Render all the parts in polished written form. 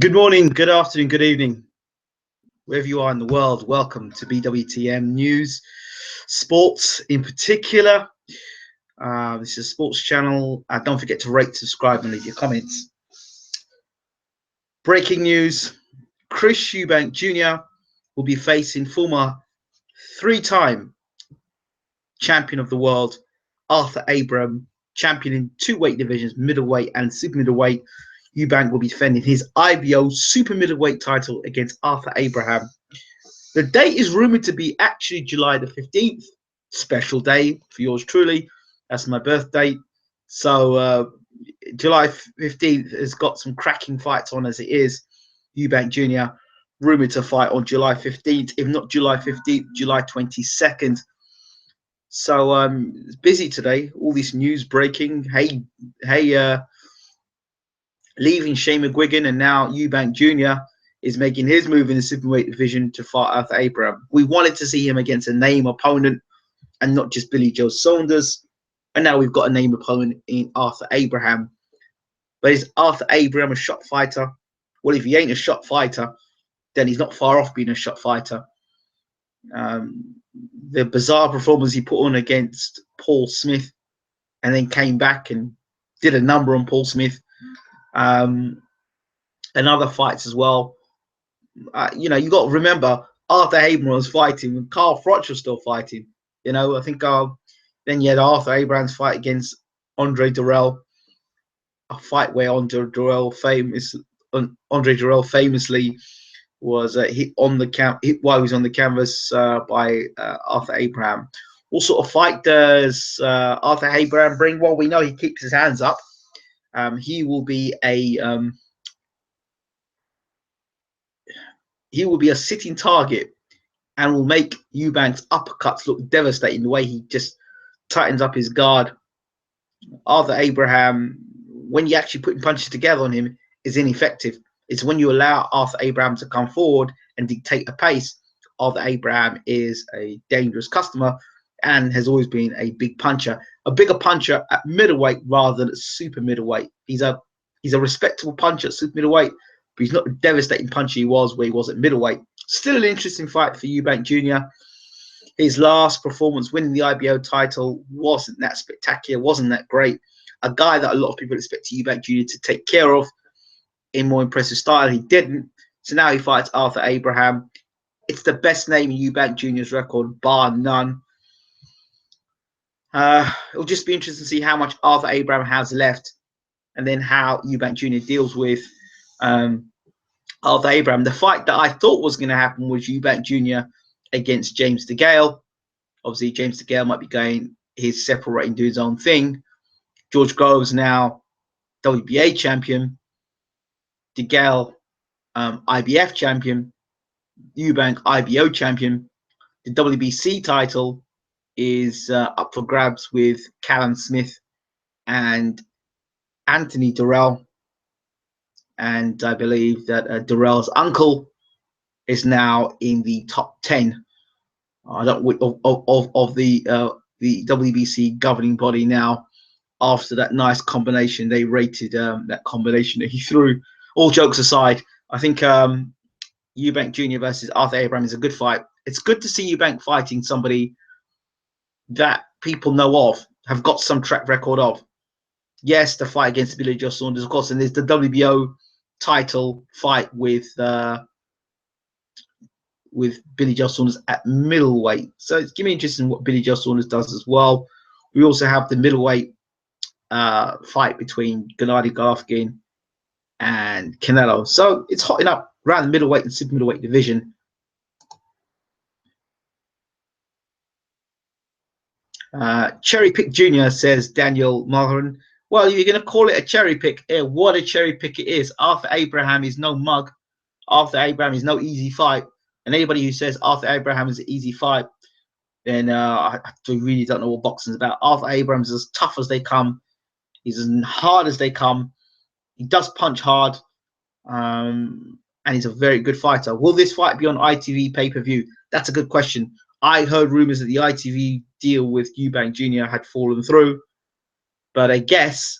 Good morning, good afternoon, good evening, wherever you are in the world. Welcome to Bwtm News, sports in particular. This is a sports channel. Don't forget to rate, subscribe, and leave your comments. Breaking news: Eubank Jr. will be facing former three-time champion of the world, Arthur Abraham, champion in two weight divisions, middleweight and super middleweight. Eubank will be defending his IBO super middleweight title against Arthur Abraham. The date is rumored to be actually July the 15th. Special day for yours truly. That's my birthday. So July 15th has got some cracking fights on as it is. Eubank Jr. rumored to fight on July 15th, if not July 15th, July 22nd. So it's busy today. All this news breaking. Leaving Shane McGuigan, and now Eubank Jr. is making his move in the superweight division to fight Arthur Abraham. We wanted to see him against a name opponent and not just Billy Joe Saunders. And now we've got a name opponent in Arthur Abraham. But is Arthur Abraham a shot fighter? Well, if he ain't a shot fighter, then he's not far off being a shot fighter. The bizarre performance he put on against Paul Smith and then came back and did a number on Paul Smith. And other fights as well. You know, you got to remember Arthur Abraham was fighting when Carl Froch was still fighting. You know, I think then you had Arthur Abraham's fight against Andre Durrell, a fight where Andre Durrell famously was hit on the while he was on the canvas by Arthur Abraham. What sort of fight does Arthur Abraham bring? Well, we know he keeps his hands up. He will be a sitting target and will make Eubank's uppercuts look devastating. The way he just tightens up his guard. Arthur Abraham, when you actually putting punches together on him, is ineffective. It's when you allow Arthur Abraham to come forward and dictate a pace. Arthur Abraham is a dangerous customer and has always been a big puncher, a bigger puncher at middleweight rather than at super middleweight. He's a respectable puncher at super middleweight, but he's not the devastating puncher he was where he was at middleweight. Still an interesting fight for Eubank Jr. His last performance winning the IBO title wasn't that spectacular, wasn't that great. A guy that a lot of people expect Eubank Jr. to take care of in more impressive style. He didn't. So now he fights Arthur Abraham. It's the best name in Eubank Jr.'s record, bar none. It'll just be interesting to see how much Arthur Abraham has left and then how Eubank Jr. deals with Arthur Abraham. The fight that I thought was going to happen was Eubank Jr. against James DeGale. Obviously, James DeGale might be going his separating, do his own thing. George Groves now WBA champion. DeGale IBF champion. Eubank IBO champion. The WBC title is up for grabs with Callum Smith and Anthony Durrell. And I believe that Durrell's uncle is now in the top 10 of the WBC governing body now. After that nice combination, they rated that combination that he threw. All jokes aside, I think Eubank Jr. versus Arthur Abraham is a good fight. It's good to see Eubank fighting somebody that people know of, have got some track record of. Yes, the fight against Billy Joe Saunders, of course, and there's the WBO title fight with Billy Joe Saunders at middleweight. So it's going to be interesting what Billy Joe Saunders does as well. We also have the middleweight fight between Gennady Golovkin and Canelo. So it's hotting up around the middleweight and super middleweight division. Cherry Pick Jr. says Daniel Mulhern. Well, you're going to call it a cherry pick. What a cherry pick it is. Arthur Abraham is no mug. Arthur Abraham is no easy fight. And anybody who says Arthur Abraham is an easy fight, then I really don't know what boxing is about. Arthur Abraham is as tough as they come. He's as hard as they come. He does punch hard. And he's a very good fighter. Will this fight be on ITV pay-per-view? That's a good question. I heard rumors that the ITV deal with Eubank Jr. had fallen through. But I guess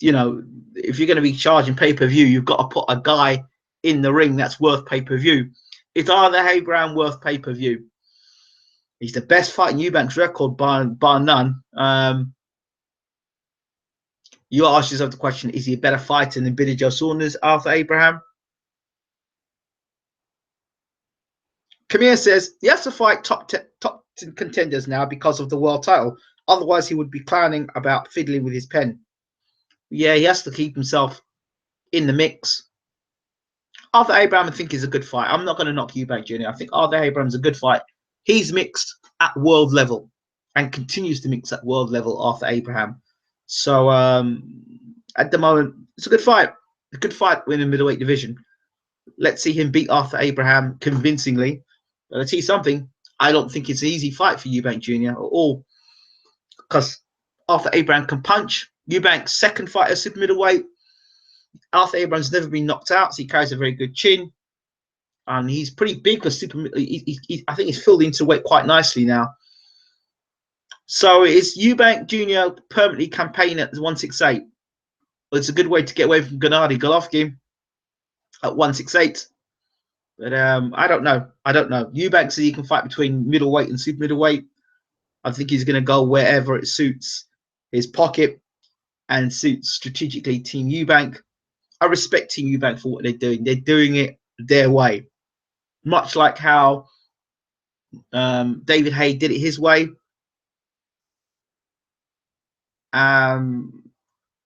you know, if you're going to be charging pay-per-view, you've got to put a guy in the ring that's worth pay-per-view. Is Arthur Abraham worth pay-per-view? He's the best fight in Eubank's record bar none. You ask yourself the question, is he a better fighter than Billy Joe Saunders, Arthur Abraham? Kamir says he has to fight top 10 contenders now because of the world title. Otherwise, he would be clowning about fiddling with his pen. Yeah, he has to keep himself in the mix. Arthur Abraham, I think, is a good fight. I'm not going to knock Eubank Jr. I think Arthur Abraham's a good fight. He's mixed at world level and continues to mix at world level, Arthur Abraham. So at the moment, it's a good fight. A good fight in the middleweight division. Let's see him beat Arthur Abraham convincingly. But I'll tell you something, I don't think it's an easy fight for Eubank Jr. at all. Because Arthur Abraham can punch. Eubank's second fight at super middleweight. Arthur Abraham's never been knocked out, so he carries a very good chin. And he's pretty big for super. I think he's filled into weight quite nicely now. So is Eubank Jr. permanently campaign at 168? Well, it's a good way to get away from Gennady Golovkin at 168. But I don't know. I don't know. Eubank says he can fight between middleweight and super middleweight. I think he's going to go wherever it suits his pocket and suits strategically Team Eubank. I respect Team Eubank for what they're doing. They're doing it their way. Much like how David Haye did it his way. I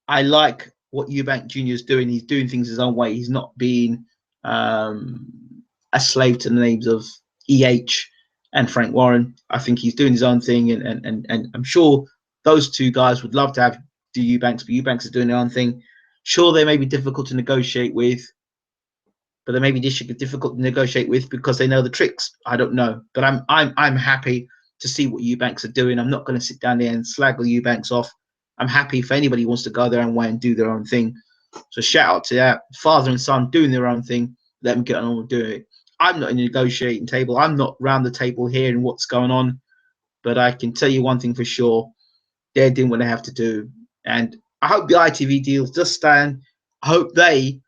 like what Eubank Jr. is doing. He's doing things his own way. He's not being a slave to the names of EH and Frank Warren. I think he's doing his own thing, and I'm sure those two guys would love to have do Eubanks, but Eubanks is doing their own thing. Sure, they may be difficult to negotiate with, but they may be difficult to negotiate with because they know the tricks. I don't know, but I'm happy to see what Eubanks are doing. I'm not going to sit down there and slag the Eubanks off. I'm happy if anybody wants to go their own way and do their own thing. So shout out to that father and son doing their own thing. Let them get on with doing it. I'm not in the negotiating table. I'm not round the table hearing what's going on, but I can tell you one thing for sure: they're doing what they have to do. And I hope the ITV deals just stand. I hope they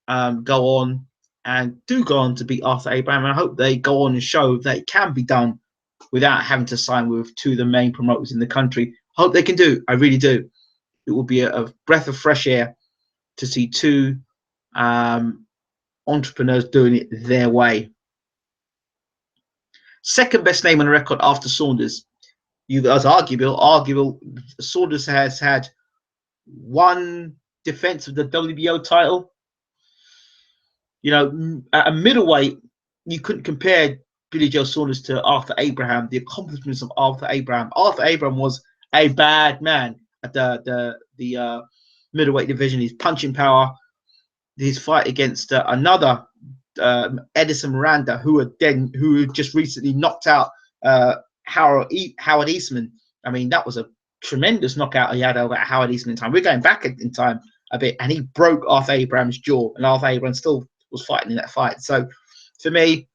go on and do go on to beat Arthur Abraham. And I hope they go on and show that it can be done without having to sign with two of the main promoters in the country. I hope they can do. I really do. It will be a breath of fresh air to see two entrepreneurs doing it their way. Second best name on the record after Saunders. You guys arguable. Saunders has had one defense of the WBO title. You know, at a middleweight, you couldn't compare Billy Joe Saunders to Arthur Abraham. The accomplishments of Arthur Abraham. Arthur Abraham was a bad man at the middleweight division. His punching power, his fight against another Edison Miranda, who had just recently knocked out Howard Eastman. I mean, that was a tremendous knockout he had over Howard Eastman in time. We're going back in time a bit, and he broke Arthur Abraham's jaw, and Arthur Abraham still was fighting in that fight. So for me,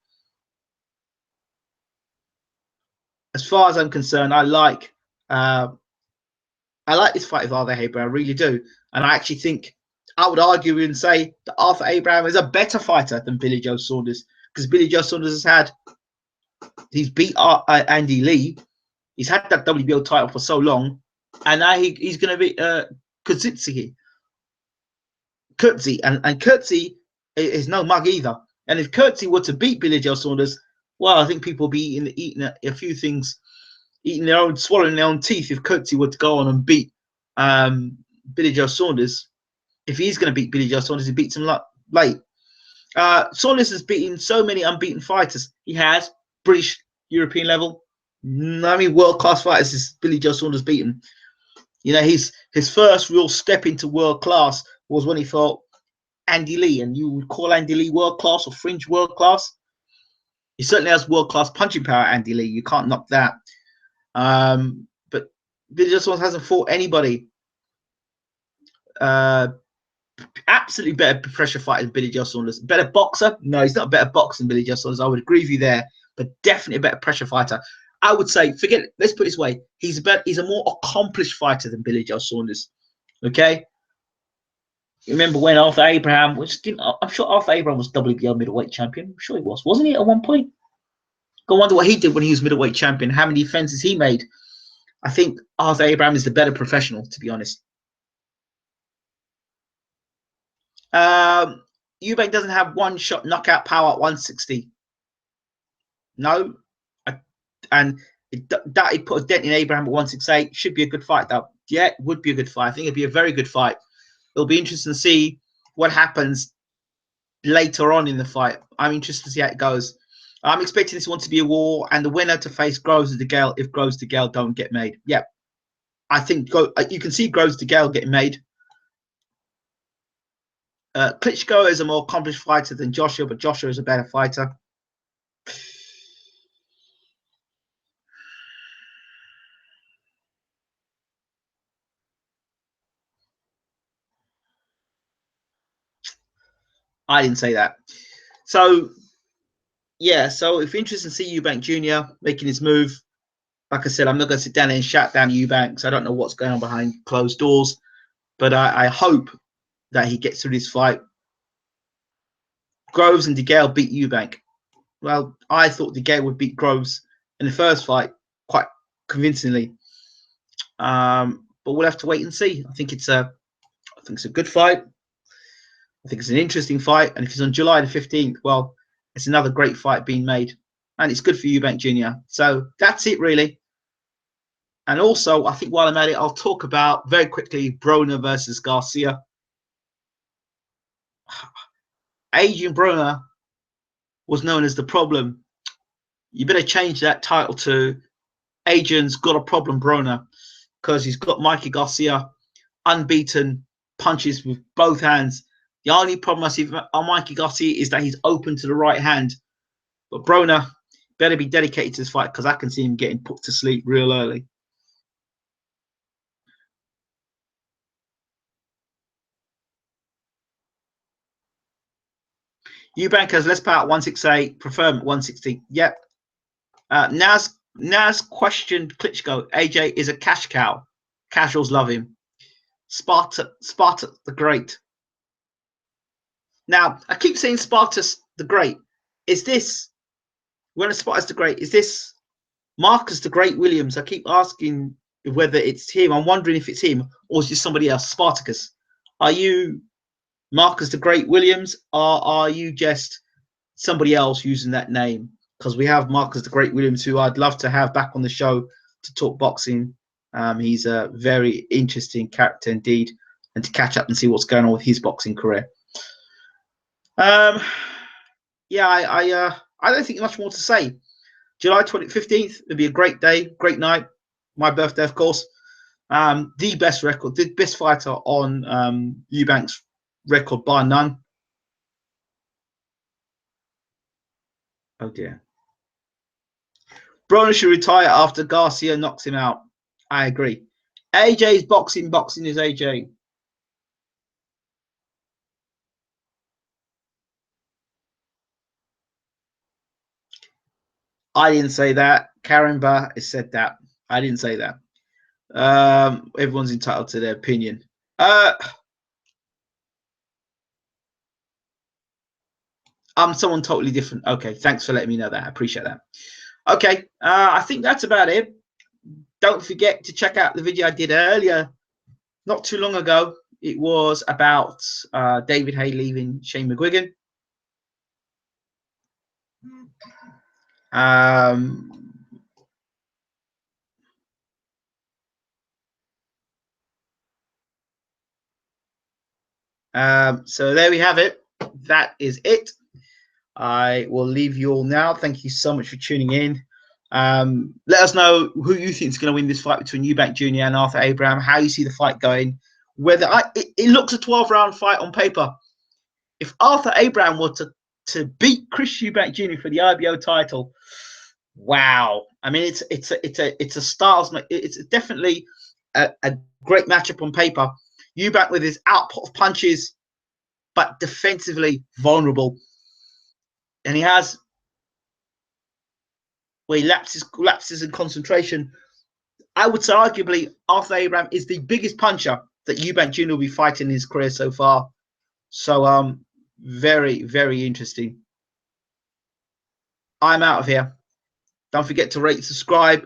as far as I'm concerned, I like this fight with Arthur Abraham. I really do. And I actually think I would argue and say that Arthur Abraham is a better fighter than Billy Joe Saunders, because Billy Joe Saunders he's beat Andy Lee. He's had that WBO title for so long, and now he's going to be Kurtzi. And Kurtzi is no mug either. And if Kurtzi were to beat Billy Joe Saunders, well, I think people would be eating a few things, swallowing their own teeth if Kurtzi were to go on and beat Billy Joe Saunders. If he's going to beat Billy Joe Saunders, he beats him late. Saunders has beaten so many unbeaten fighters. He has British, European level. I mean, world-class fighters is Billy Joe Saunders beaten. You know, his first real step into world-class was when he fought Andy Lee, and you would call Andy Lee world-class or fringe world-class. He certainly has world-class punching power, Andy Lee. You can't knock that. But Billy Joe Saunders hasn't fought anybody absolutely better pressure fighter than Billy Joe Saunders. Better boxer? No, he's not a better boxer than Billy Joe Saunders. I would agree with you there, but definitely a better pressure fighter. I would say, let's put it this way: he's a more accomplished fighter than Billy Joe Saunders. Okay, Remember when Arthur Abraham was? I'm sure Arthur Abraham was WBO middleweight champion. I'm sure he was, wasn't he, at one point? Go wonder what he did when he was middleweight champion. How many defenses he made? I think Arthur Abraham is the better professional, to be honest. Eubank doesn't have one shot knockout power at 160. No, and that he put a dent in Abraham at 168. Should be a good fight, though. Yeah, it would be a good fight. I think it'd be a very good fight. It'll be interesting to see what happens later on in the fight. I'm interested to see how it goes. I'm expecting this one to be a war, and the winner to face Groves de Gale if Groves de Gale don't get made. Yeah, I think you can see Groves de Gale getting made. Klitschko is a more accomplished fighter than Joshua, but Joshua is a better fighter. I didn't say that. So, yeah, so if you're interested to see Eubank Jr. making his move, like I said, I'm not going to sit down and shout down Eubank because I don't know what's going on behind closed doors. But I hope that he gets through this fight. Groves and de Gale beat Eubank. Well, I thought de Gale would beat Groves in the first fight quite convincingly. But we'll have to wait and see. I think it's a good fight. I think it's an interesting fight. And if it's on July the 15th, well, it's another great fight being made. And it's good for Eubank Jr. So that's it, really. And also, I think while I'm at it, I'll talk about very quickly Broner versus Garcia. Adrian Broner was known as the problem. You better change that title to Adrian's Got a Problem Broner, because he's got Mikey Garcia unbeaten, punches with both hands. The only problem I see on Mikey Garcia is that he's open to the right hand. But Broner better be dedicated to this fight, because I can see him getting put to sleep real early. Eubank has less power at 168, prefer him at 160. Yep. Naz questioned Klitschko. AJ is a cash cow. Casuals love him. Sparta the Great. Now, I keep saying Spartus the Great. Is this, when Spartus the Great, is this Marcus the Great Williams? I keep asking whether it's him. I'm wondering if it's him or is it somebody else, Spartacus. Are you Marcus the Great Williams, or are you just somebody else using that name? Because we have Marcus the Great Williams, who I'd love to have back on the show to talk boxing. He's a very interesting character indeed, and to catch up and see what's going on with his boxing career. Yeah, I don't think much more to say. July 15th, it'll be a great day, great night. My birthday, of course. The best record, the best fighter on Eubank's record, bar none. Oh dear. Broner should retire after Garcia knocks him out. I agree. AJ's boxing. Boxing is AJ. I didn't say that. Karimba has said that. I didn't say that. Everyone's entitled to their opinion. I'm someone totally different. Okay, thanks for letting me know that. I appreciate that. Okay, I think that's about it. Don't forget to check out the video I did earlier, not too long ago. It was about David Haye leaving Shane McGuigan. So there we have it. That is it. I will leave you all now. Thank you so much for tuning in. Let us know who you think is going to win this fight between Eubank Jr. and Arthur Abraham, how you see the fight going. Whether it looks a 12-round fight on paper. If Arthur Abraham were to beat Chris Eubank Jr. for the IBO title, wow! I mean, it's a styles. It's definitely a great matchup on paper. Eubank with his output of punches, but defensively vulnerable, and he has where he lapses in concentration. I would say arguably Arthur Abraham is the biggest puncher that Eubank Jr. will be fighting in his career so far. So very, very interesting. I'm out of here. Don't forget to rate, subscribe,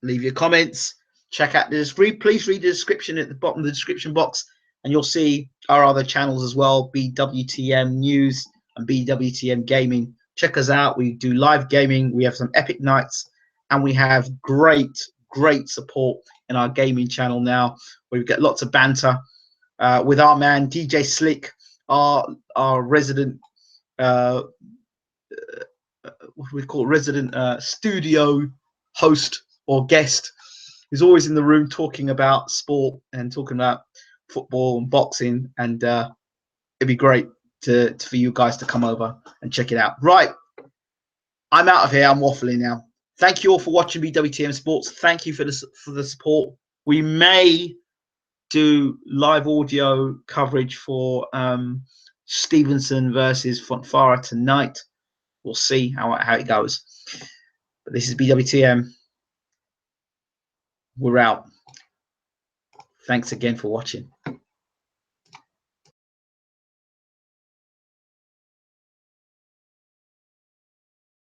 leave your comments. Check out this. Please read the description at the bottom of the description box, and you'll see our other channels as well: Bwtm News and Bwtm Gaming. Check us out. We do live gaming. We have some epic nights, and we have great support in our gaming channel now. We get lots of banter with our man DJ Slick, our resident what we call resident studio host or guest, who's always in the room talking about sport and talking about football and boxing, and it'd be great for you guys to come over and check it out. Right, I'm out of here. I'm waffling now. Thank you all for watching Bwtm Sports. Thank you for the support. We may do live audio coverage for Stevenson versus Fonfara tonight. We'll see how it goes. But this is Bwtm. We're out. Thanks again for watching.